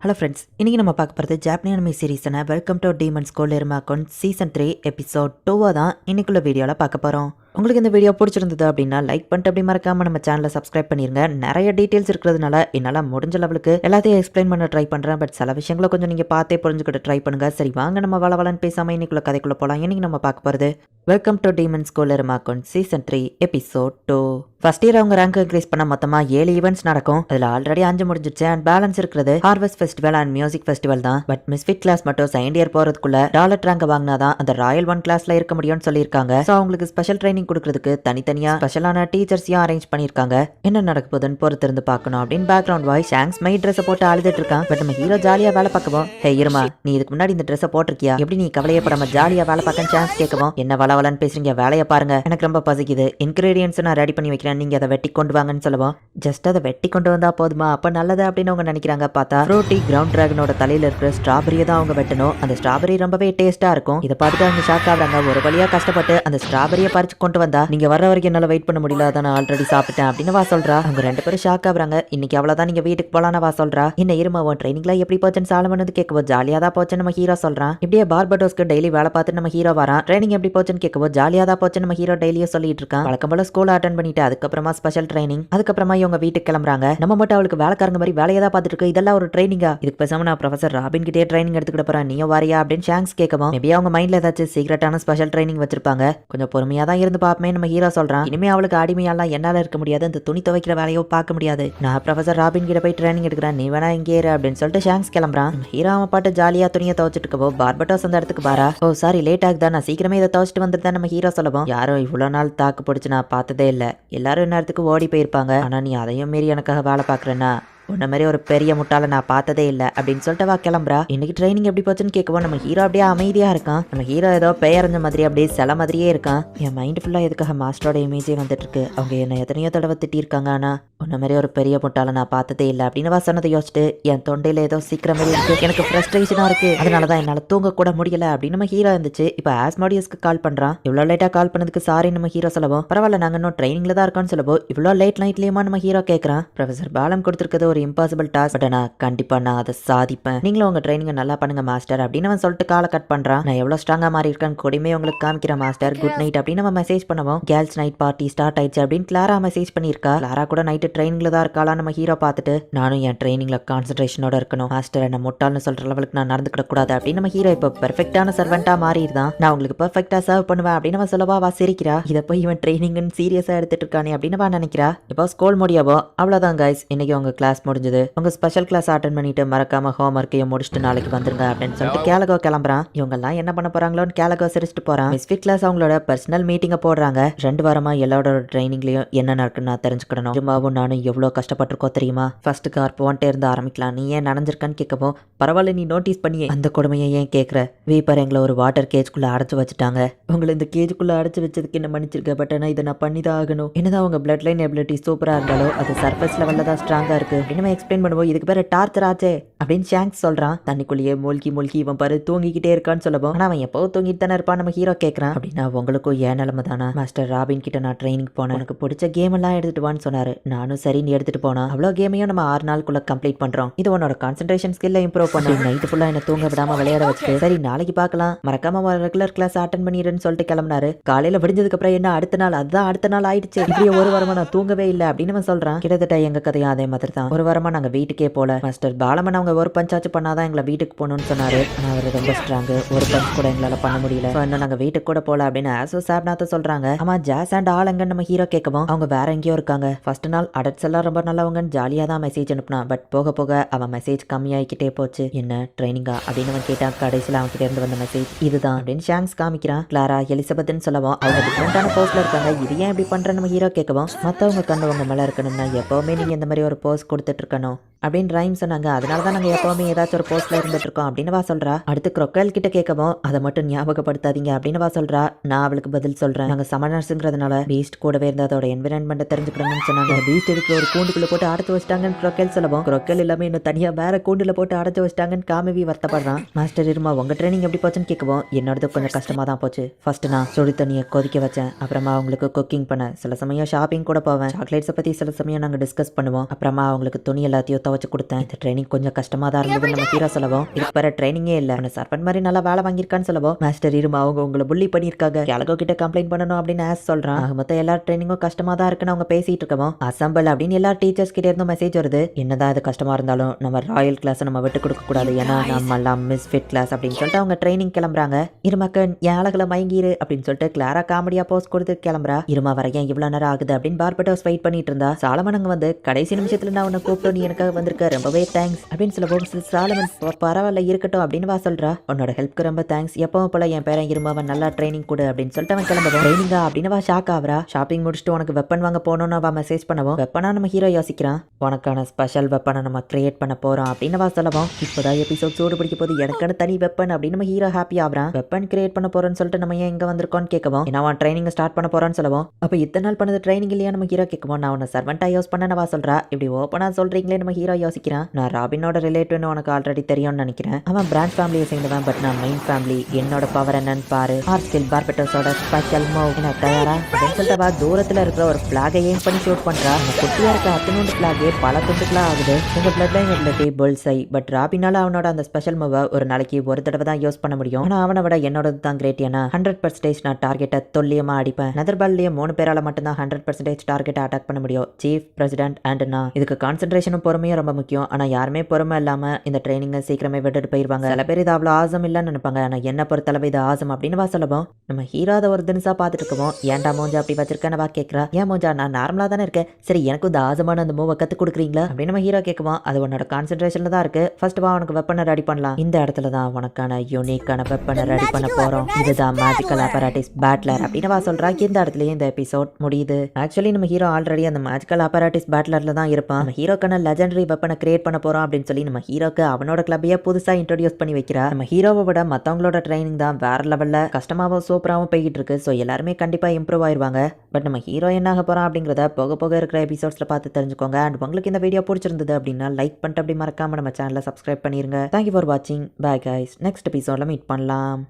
Hello friends, இன்னைக்கு நம்ம பார்க்க போகிறது ஜாப்பனீஸ் அனிமே சீரிஸான welcome to demon school account season 3 episode 2 தான் இன்னைக்குள்ள வீடியோவில் பார்க்க போகிறோம். உங்களுக்கு இந்த வீடியோ பிடிச்சிருந்தது அப்படின்னா லைக் பண்ணிட்டு அப்படி மறக்காம நம்ம சேனலை சப்ஸ்கிரைப் பண்ணிருங்க. நிறைய டீட்டெயில்ஸ் இருக்கிறதுனால என்னால் முடிஞ்ச லெவலுக்கு எல்லாத்தையும் எக்ஸ்பிளைன் பண்ண ட்ரை பண்ணுறேன். பட் சில விஷயங்களை கொஞ்சம் நீங்கள் பார்த்தே புரிஞ்சுக்கிட்டு ட்ரை பண்ணுங்க. சரி வாங்க நம்ம வளவலன்னு பேசாமல் இன்னைக்குள்ள கதைக்குள்ள போகலாம். இன்னைக்கு நம்ம பார்க்க போகிறது welcome to demon school account season 3 episode 2. First year அவங்க ரேங்க் இன்க்ரீஸ் பண்ண மொத்தமாக 7 ஈவெண்ட்ஸ் நடக்கும். அதில் ஆல்ரெடி 5 முடிஞ்சிருச்சு அண்ட் பேலன்ஸ் இருக்கிறது harvest festival and music festival தான். பட் மிஸ்ஃபிட் கிளாஸ் மட்டும் செகண்ட் இயர் போகிறதுக்குள்ள டாலர் ரேங்க் வாங்கினாதான் அந்த ராயல் 1 கிளாஸ்ல இருக்க முடியும்னு சொல்லியிருக்காங்க. ஸோ அவங்களுக்கு ஸ்பெஷல் ட்ரைனிங் கொடுக்கறதுக்கு தனித்தனியா ஸ்பெஷலான டீச்சர்ஸையும் அரேஞ்ச் பண்ணியிருக்காங்க. என்ன நடக்க போகுதுன்னு பொறுத்திருந்து பார்க்கணும் அப்படின்னு பேக்ரவுண்ட் வாய்ஸ் ஷாங்ஸ் மை ட்ரெஸ் போட்டு அழுதுட்டு இருக்கான். பட் நம்ம ஹீரோ ஜாலியா வேலை பார்க்கவும், ஹே இருமா நீ இதுக்கு முன்னாடி இந்த ட்ரெஸ் போட்டிருக்கியா, எப்படி நீ கவலையப்படாம ஜாலியா வேலை பார்க்க சான்ஸ் கேட்கவும், என்ன வளவலன்னு பேசுறீங்க, வேலையை பாருங்க, எனக்கு ரொம்ப பசிக்குது, இன்கிரீடியன்ஸ் நான் ரெடி பண்ணி வைக்கிறேன், நீங்க அதை வெட்டி கொண்டு வாங்கன்னு சொல்லுவோம். ஜஸ்ட் அதை வெட்டி கொண்டு வந்தா போதுமா, அப்ப நல்லது அப்படின்னு அவங்க நினைக்கிறாங்க. பார்த்தா ஃப்ரூட்டி கிரவுண்ட் டிராகனோட தலையில இருக்கிற ஸ்ட்ராபெரியை தான் அவங்க வெட்டணும். அந்த ஸ்ட்ராபெரி ரொம்பவே டேஸ்டா இருக்கும். இதை பார்த்துட்டு அவங்க ஷாக் ஆகுறாங்க. ஒரு வழியா கஷ்டப்பட்டு அந்த ஸ்ட்ராபெரியை பறிச்சு கொண்டு வந்தா, நீங்க வர்ற வரைக்கும் என்னால வெயிட் பண்ண முடியல, அதான் நான் ஆல்ரெடி சாப்பிட்டேன் அப்படின்னு வா சொல்றா. அவங்க 2 பேரும் ஷாக் ஆகுறாங்க. இன்னைக்கு அவ்வளவுதான், நீங்க வீட்டுக்கு போலான்னு வா சொல்றா. என்ன இருமாவும் ட்ரைனிங்ல எப்படி போச்சுன்னு சாலமன் கேட்கவோ, ஜாலியா தான் போச்சுன்னு நம்ம ஹீரோ சொல்றான். இப்படியே பார்படோஸ்க்கு டெய்லி வேலை பார்த்து நம்ம ஹீரோ வரான். ட்ரைனிங் எப்படி போச்சுன்னு கேட்கவோ, ஜாலியா தான் போச்சு நம்ம ஹீரோ டெய்லியும் சொல்லிட்டு இருக்கான். வழக்கம் போல ஸ்கூல் அட்டென்ட் பண்ணிட்டு அதுக்கப்புறமா ஸ்பெஷல் ட்ரைனிங், அதுக்கப்புறமா இவங்க வீட்டுக்கு கிளம்புறாங்க. நம்ம மட்டும் அவளுக்கு வேலைக்காரங்க மாதிரி வேலையை தான் பார்த்துட்டு இருக்கு. இதெல்லாம் ஒரு ட்ரைனிங்கா? இதுக்கு பேசாம நான் ப்ரொஃபசர் ராபின் கிட்டே ட்ரைனிங் எடுத்துக்கிட்டு போறேன், நீயும் வாரியா அப்படின்னு ஷாங்ஸ் கேட்கவும், மேபி அவங்க மைண்ட்ல ஏதாச்சும் சீக்ரெட்டான ஸ்பெஷல் ட்ரைனிங் வச்சிருப்பாங்க. கொஞ்சம் பொறுமையா தான் இருந்து பாப்பமே நம்ம ஹீரோ சொல்றான். இனிமே அவளுக்கு அடிமையெல்லாம் என்னால இருக்க முடியாது, இந்த துணி துவைக்கிற வேலையோ பார்க்க முடியாது, நான் ப்ரொஃபசர் ராபின் கிட்ட போய் ட்ரைனிங் எடுக்கிறேன், நீ வேணா இங்கே இரு அப்படின்னு சொல்லிட்டு ஷாங்ஸ் கிளம்புறான். ஹீரோ அவன் பாட்டு ஜாலியா துணியை துவைச்சிட்டு இருக்கவோ, பார்பட்டோஸ் அந்த இடத்துக்கு பாரா. ஓ சாரி லேட் ஆகுதா, நான் சீக்கிரமே இதை துவைச்சிட்டு வந்துட்டு நம்ம ஹீரோ சொல்லவும், யாரும் இவ்வளவு நாள் தாக்கு பிடிச்சு நான் பார்த்ததே இல்லை, எல்லாரும் நேரத்துக்கு ஓடி போயிருப்பாங்க, ஆனா நீ அதையும் மீறி எனக்காக வேலை பார்க்குறேன்னா உன்ன மாதிரி ஒரு பெரிய முட்டாளை நான் பார்த்ததே இல்லை அப்படின்னு சொல்லிட்டு வா கிளம்புறா. இன்னைக்கு ட்ரைனிங் எப்படி போச்சுன்னு கேட்கவும் நம்ம ஹீரோ அப்படியே அமைதியா இருக்கான். நம்ம ஹீரோ ஏதோ பெயரஞ்ச மாதிரி அப்படியே சில மாதிரியே இருக்கான். என் மைண்ட் ஃபுல்லா எதுக்காக மாஸ்டரோட இமேஜே வந்துட்டு இருக்கு, அவங்க என்ன எத்தனையோ தடவை திட்டிருக்காங்க, ஆனா உன்ன மாதிரி ஒரு பெரிய முட்டாளை நான் பார்த்ததே இல்லை அப்படின்னு வா சொன்னதை யோசிச்சுட்டு என் தொண்டையில ஏதோ சீக்கிரம் இருக்கு, எனக்கு ஃப்ரஸ்ட்ரேஷனா இருக்கு, அதனாலதான் என்னால தூங்க கூட முடியல அப்படின்னு நம்ம ஹீரோ இருந்துச்சு. இப்போ ஆஸ்மோடியஸ்க்கு கால் பண்றான். இவ்வளவு லேட்டா கால் பண்ணதுக்கு சாரி நம்ம ஹீரோ சொல்லவும், பரவாயில்ல நாங்க இன்னும் ட்ரைனிங்ல தான் இருக்கோம்னு சொல்லவும், இவ்வளவு லேட் நைட்லயுமா நம்ம ஹீரோ கேட்கறான். ப்ரொஃபசர் பாலம் கொடுத்துருக்கிறது ஒரு இம்பாசிபிள் டாஸ்க், பட் நான் கண்டிப்பா நான் அதை சாதிப்பேன், நீங்களும் உங்க ட்ரைனிங் நல்லா பண்ணுங்க மாஸ்டர் அப்படின்னு அவன் சொல்லிட்டு காலை கட் பண்றான். நான் எவ்வளவு ஸ்ட்ராங்கா மாறி இருக்கேன்னு கொடுமே உங்களுக்கு காமிக்கிற மாஸ்டர், குட் நைட் அப்படின்னு நம்ம மெசேஜ் பண்ணுவோம். கேர்ள்ஸ் நைட் பார்ட்டி ஸ்டார்ட் ஆயிடுச்சு அப்படின்னு கிளாரா மெசேஜ் பண்ணிருக்கா. கிளாரா கூட நைட்டு ட்ரைனிங்ல தான் இருக்காளா. நம்ம ஹீரோ பார்த்துட்டு நானும் என் ட்ரைனிங்ல கான்சன்ட்ரேஷனோட இருக்கணும் மாஸ்டர், என்ன முட்டாள்னு சொல்ற லெவலுக்கு நான் நடந்துக்கிட கூடாது அப்படின்னு நம்ம ஹீரோ இப்போ பெர்ஃபெக்டான சர்வெண்டா மாறிடுதான். நான் உங்களுக்கு பெர்ஃபெக்டா சர்வ் பண்ணுவேன் அப்படின்னு அவன் சொல்லவா வா சிரிக்கிறா. இதை போய் இவன் ட்ரைனிங்னு சீரியஸா எடுத்துட்டு இருக்கானே அப்படின்னு வா நினைக்கிறா. இப்போ ஸ்கூல் முடியாவோ அவ்வளவுதான் கைஸ், இன்னைக்கு உங்க கிளாஸ் முடிஞ்சது, உங்க ஸ்பெஷல் கிளாஸ் அட்டென்ட் பண்ணிட்டு மறக்காம ஹோம் ஒர்க்கையும் முடிச்சுட்டு நாளைக்கு வந்துருங்க அப்படின்னு சொல்லிட்டு கேலகோ கிளம்புறான். இவங்க எல்லாம் என்ன பண்ண போறாங்களோன்னு கேலகோ சிரிச்சுட்டு போறான். மிஸ்ஃபிட் கிளாஸ் அவங்களோட பர்சனல் மீட்டிங்க போடுறாங்க. 2 வாரமா எல்லாரோட ட்ரைனிங்லயும் என்ன நடக்குன்னு நான் தெரிஞ்சுக்கணும். சும்மாவும் நானும் எவ்வளவு கஷ்டப்பட்டிருக்கோம் தெரியுமா, ஃபர்ஸ்ட் கார் போன்ட்டே இருந்து ஆரம்பிக்கலாம், நீ ஏன் நனைஞ்சிருக்கான்னு கேட்கவும், பரவாயில்ல நீ நோட்டீஸ் பண்ணியே அந்த கொடுமையை ஏன் கேட்குற, வீப்பர் எங்களை ஒரு வாட்டர் கேஜ்குள்ள அடைச்சு வச்சுட்டாங்க, உங்களை இந்த கேஜுக்குள்ள அடைச்சு வச்சதுக்கு என்ன மன்னிச்சிருக்க, பட் ஆனால் இதை நான் பண்ணி தான் ஆகணும், என்னதான் உங்க பிளட் லைன் எபிலிட்டி சூப்பரா இருந்தாலும் அது சர்ஃபேஸ் லெவல்ல தான் ஸ்ட்ராங்கா இருக்கு அப்படின்னு எக்ஸ்பிளைன் பண்ணுவோம். இதுக்கு பேர் டார்ச்சர் ஆச்சே அப்படின்னு ஷாங்ஸ் சொல்றான். தண்ணிக்குள்ளேயே மூழ்கி மூழ்கி இவன் பாரு தூங்கிக்கிட்டே இருக்கான்னு சொல்லவும், ஆனா அவன் எப்போ தூங்கிட்டு தானே இருப்பான் நம்ம ஹீரோ கேட்கறான். அப்படின்னா உங்களுக்கும் ஏன் நிலைமை தானா, மாஸ்டர் ராபின் கிட்ட நான் ட்ரைனிங் போனேன், எனக்கு பிடிச்ச கேம் எல்லாம் எடுத்துட்டு வான்னு சொன்னாரு, நானும் சரி நீ எடுத்துட்டு போனா, அவ்வளோ கேமையும் நம்ம 6 நாளுக்குள்ள கம்ப்ளீட் பண்றோம், இது உன்னோட கான்சென்ட்ரேஷன் ஸ்கில்ல இம்ப்ரூவ் பண்ண, நைட்டு ஃபுல்லா என்ன தூங்க விடாம விளையாட வச்சுட்டு சரி நாளைக்கு பார்க்கலாம், மறக்காம ரெகுலர் கிளாஸ் அட்டென்ட் பண்ணிடுன்னு சொல்லிட்டு கிளம்பினாரு. காலையில விடிஞ்சதுக்கு அப்புறம் என்ன அடுத்த நாள் அதுதான் அடுத்த நாள் ஆயிடுச்சு, இப்படியே ஒரு வாரமா நான் தூங்கவே இல்லை அப்படின்னு அவன் சொல்றான். கிட்டத்தட்ட எங்க கதையும் அதே மாதிரி தான், ஒரு வாரமா நாங்க வீட்டுக்கே போல, மாஸ்டர் பாலமன் அவங்க ஒரு பஞ்சாச்சு பண்ணாதான் எங்களை வீட்டுக்கு போகணும்னு சொன்னாரு, ஆனா அவர் ரொம்ப ஸ்ட்ராங், ஒரு பஞ்ச் கூட எங்களால பண்ண முடியல, இன்னும் நாங்க வீட்டுக்கு கூட போல அப்படின்னு ஆசோ சாப்நாத்த சொல்றாங்க. ஆமா ஜாஸ் அண்ட் ஆலங்க நம்ம ஹீரோ கேட்கவும், அவங்க வேற எங்கேயோ இருக்காங்க, ஃபர்ஸ்ட் நாள் அடட்ஸ் எல்லாம் ரொம்ப நல்லவங்கன்னு ஜாலியா தான் மெசேஜ் அனுப்புனா, பட் போக போக அவன் மெசேஜ் கம்மியாகிக்கிட்டே போச்சு, என்ன ட்ரைனிங்கா அப்படின்னு அவன் கேட்டான். கடைசியில் அவன் கிட்ட இருந்து வந்த மெசேஜ் இதுதான் அப்படின்னு ஷாங்ஸ் காமிக்கிறான். கிளாரா எலிசபெத்னு சொல்லவும், அவங்க டிஃப்ரெண்டான போஸ்ட்ல இருக்காங்க, இது ஏன் இப்படி பண்ற நம்ம ஹீரோ கேட்கவும், மத்தவங்க கண்ணு உங்க மேல இருக்கணும்னா எப்பவுமே நீங்க இந்த மாதிரி ஒரு போஸ்ட் கொடுத்துட்டு இருக்கணும் அப்படின்னு ரைம் சொன்னாங்க, அதனால தான் நாங்கள் எப்பவுமே ஏதாச்சும் ஒரு போஸ்ட்ல இருந்துட்டு இருக்கோம் அப்படின்னு வா சொல்றா. அடுத்து crocodile கிட்ட கேட்கவும், அதை மட்டும் ஞாபகப்படுத்தாதீங்க அப்படின்னு வா சொல்றா. நான் அவளுக்கு பதில் சொல்றேன், நாங்கள் சமனர்ஸுங்கிறதுனால பீஸ்ட் கூடவே இருந்து அதோட என்விரான்மெண்ட்டை தெரிஞ்சுக்கணும்னு சொன்னாங்க. பீஸ்ட் இருக்கிற ஒரு கூண்டுக்குள்ள போட்டு அடைச்சு வச்சிட்டாங்கன்னு crocodile சொல்லவும், crocodile எல்லாமே இன்னும் தனியா வேற கூண்டுல போட்டு அடைச்சு வச்சிட்டாங்கன்னு காமவி வருத்தப்படுறான். மாஸ்டர் இருமா உங்க ட்ரைனிங் எப்படி போச்சுன்னு கேட்கவும், என்னோடது கொஞ்சம் கஷ்டமா தான் போச்சு, ஃபர்ஸ்ட் நான் சுடு தண்ணியை கொதிக்க வச்சேன், அப்புறமா அவங்களுக்கு குக்கிங் பண்ண, சில சமயம் ஷாப்பிங் கூட போவேன், சாக்லேட்ஸை பத்தி சில சமயம் நாங்கள் டிஸ்கஸ் பண்ணுவோம், அப்புறமா அவங்களுக்கு துணி எல்லாத்தையும் துவைச்சு கொடுத்தேன். இந்த ட்ரைனிங் கொஞ்சம் கஷ்டமா தான் இருந்தது நம்ம ஹீரோ சொல்லவும், இதுக்கு வேற ட்ரைனிங்கே இல்ல, அவனை சர்வன் மாதிரி நல்லா வேலை வாங்கியிருக்கான்னு சொல்லவும், மாஸ்டர் இருமா அவங்க உங்களை புள்ளி பண்ணியிருக்காங்க, கேலகோ கிட்ட கம்ப்ளைண்ட் பண்ணணும் அப்படின்னு ஆஸ் சொல்றான். மொத்தம் எல்லா ட்ரைனிங்கும் கஷ்டமா தான் இருக்குன்னு அவங்க பேசிட்டு இருக்கவும், அசம்பிள் அப்படின்னு எல்லா டீச்சர்ஸ் கிட்ட இருந்தும் மெசேஜ் வருது. என்னதான் இது கஷ்டமா இருந்தாலும் நம்ம ராயல் கிளாஸ் நம்ம விட்டு கொடுக்க கூடாது, ஏன்னா நம்ம எல்லாம் மிஸ் ஃபிட் கிளாஸ் அப்படின்னு சொல்லிட்டு அவங்க ட்ரைனிங் கிளம்புறாங்க. இருமாக்கன் என் அழகுல மயங்கிரு அப்படின்னு சொல்லிட்டு கிளாரா காமெடியா போஸ்ட் கொடுத்து கிளம்புறா. இருமா வரைக்கும் இவ்வளவு நேரம் ஆகுது அப்படின்னு பார்பட்டோஸ் வெயிட் பண்ணிட்டு இருந்தா. சாலமன் வந்து கடைசி நிமிஷத்துல நான் உன்னை கூப்பிட்டு நீ எனக்காக வந்திருக்க, ரொம்பவே தேங்க்ஸ் அப்படின்னு சொல்லவும், சாலமன் பரவாயில்ல இருக்கட்டும் அப்படின்னு வா சொல்றா. உன்னோட ஹெல்ப்க்கு ரொம்ப தேங்க்ஸ், எப்பவும் போல என் பேரன் இருமாவன் நல்லா ட்ரைனிங் கொடு அப்படின்னு சொல்லிட்டு அவன் கிளம்பவும், ட்ரைனிங்கா அப்படின்னு வா ஷாக் ஆகுறா. ஷாப்பிங் முடிச்சுட்டு உனக்கு வெப்பன் வாங்க போகணும்னு அவ மெசேஜ் பண்ணவும், வெப்பனா நம்ம ஹீரோ யோசிக்கிறான். உனக்கான ஸ்பெஷல் வெப்பனை நம்ம கிரியேட் பண்ண போறோம் அப்படின்னு வா சொல்லவும், இப்போதான் எபிசோட் சூடு பிடிக்க போது, எனக்கான தனி வெப்பன் அப்படின்னு நம்ம ஹீரோ ஹாப்பி ஆகுறான். வெப்பன் கிரியேட் பண்ண போறோம்னு சொல்லிட்டு நம்ம ஏன் இங்க வந்திருக்கோம்னு கேட்கவும், ஏன்னா அவன் ட்ரைனிங் ஸ்டார்ட் பண்ண போறான்னு சொல்லவும், அப்ப இத்தனை நாள் பண்ணது ட்ரைனிங் இல்லையா நம்ம ஹீரோ கேட்கவும், நான் உன்னை சர்வெண்டா யூஸ் பண்ணவா சொல்றா. இப்படி ஓப்பனா சொல்றீங்களே நம்ம ஹீரோ யோசிக்கிறான். நான் ராபினோட ரிலேட்டிவ்னு உனக்கு ஆல்ரெடி தெரியும்னு நினைக்கிறேன். அவன் பிரான்ச் ஃபேமிலியை சேர்ந்தவன், பட் நான் மெயின் ஃபேமிலி. என்னோட பவர் என்னன்னு பாரு, ஆர்ஸ்டில் பார்பட்டோஸோட ஸ்பெஷல் மூவ். என்ன தயாரா அப்படின்னு சொல்லிட்டு தூரத்துல இருக்கிற ஒரு பிளாகை ஏம் பண்ணி ஷூட் பண்றா. அந்த குட்டியா இருக்க அத்தனோட பிளாகே பல துண்டுகளா ஆகுது. உங்க பிளட் லைன் எபிலிட்டி புல்சை, பட் ராபினால அவனோட அந்த ஸ்பெஷல் மூவை ஒரு நாளைக்கு ஒரு தடவை தான் யூஸ் பண்ண முடியும். ஆனா அவனை விட என்னோட தான் கிரேட், ஏன்னா 100% நான் டார்கெட்டை துல்லியமா அடிப்பேன். நெதர்பால்லேயே 3 பேரால மட்டும்தான் 100% டார்கெட்டை அட்டாக் பண்ண முடியும், சீஃப், பிரசிடென்ட் அண்ட் நான். இதுக்கு கான்சென்ட்ரேஷனும் பொறுமையும் ரொம்ப முக்கியம். ஆனா யாருமே பொறுமை இல்லாம இந்த ட்ரைனிங்கை சீக்கிரமே விட்டுட்டு போயிருவாங்க. சில பேர் இது அவ்வளோ ஆசம் இல்லைன்னு நினைப்பாங்க, ஆனா என்ன பொறுத்தளவு இது ஆசம் அப்படின்னு வா சொல்லவும், நம்ம ஹீரோத ஒரு தினசா பார்த்துட்டு இருக்கோம். ஏன்டா மோஞ்சா அப்படி வச்சிருக்கேன்னு வா கேட்கறா. ஏன் மோஞ்சா நான் நார்மலா தானே இருக்கேன், சரி எனக்கு இந்த ஆசமான அந்த மூவை கத்து கொடுக்குறீங்களா அப்படின்னு நம்ம ஹீரோ கேட்குவோம். அது உன்னோட கான்சென்ட்ரேஷன்ல தான் இருக்கு. ஃபர்ஸ்ட் வா உனக்கு வெப்பனை ரெடி பண்ணலாம். இந்த இடத்துல தான் உனக்கான யூனிக்கான வெப்பனை ரெடி பண்ண போறோம். இதுதான் மேஜிக்கல் அப்பராட்டிஸ் பேட்லர் அப்படின்னு வா சொல்றா. இந்த இடத்துலயே இந்த எபிசோட் முடியுது. ஆக்சுவலி நம்ம ஹீரோ ஆல்ரெடி அந்த மேஜிக்கல் அப்பராட்டிஸ் பேட்லர்ல தான் இருப்பான். நம்ம ஹீரோக்கான லெஜெண்டரி வெப்பனை கிரியேட் பண்ண போறோம் அப்படின்னு சொல்லி நம்ம ஹீரோக்கு அவனோட கிளப்பையே புதுசா இன்ட்ரோடியூஸ் பண்ணி வைக்கிறா. நம்ம ஹீரோவை விட மத்தவங்களோட ட்ரைனிங் தான் வேற லெவல்ல கஷ்டமாவும் சூப்பராகவும் போய்கிட்டு இருக்கு. ஸோ எல்லாருமே கண்டிப்பா இம்ப்ரூவ் ஆயிருவாங்க. பட் நம்ம ஹீரோ என்ன ஆக போறான் அப்படிங்கிறத போக போக இருக்கிற எபிசோட்ஸ்ல பார்த்து தெரிஞ்சுக்கோங்க. அண்ட் உங்களுக்கு இந்த வீடியோ பிடிச்சிருந்தது அப்படின்னா லைக் பண்ணிட்டு அப்படி மறக்காம நம்ம சேனலை சப்ஸ்கிரைப் பண்ணிருங்க. தேங்க்யூ ஃபார் வாட்சிங். பை கைஸ், நெக்ஸ்ட் எபிசோட்ல மீட் பண்ணலாம்.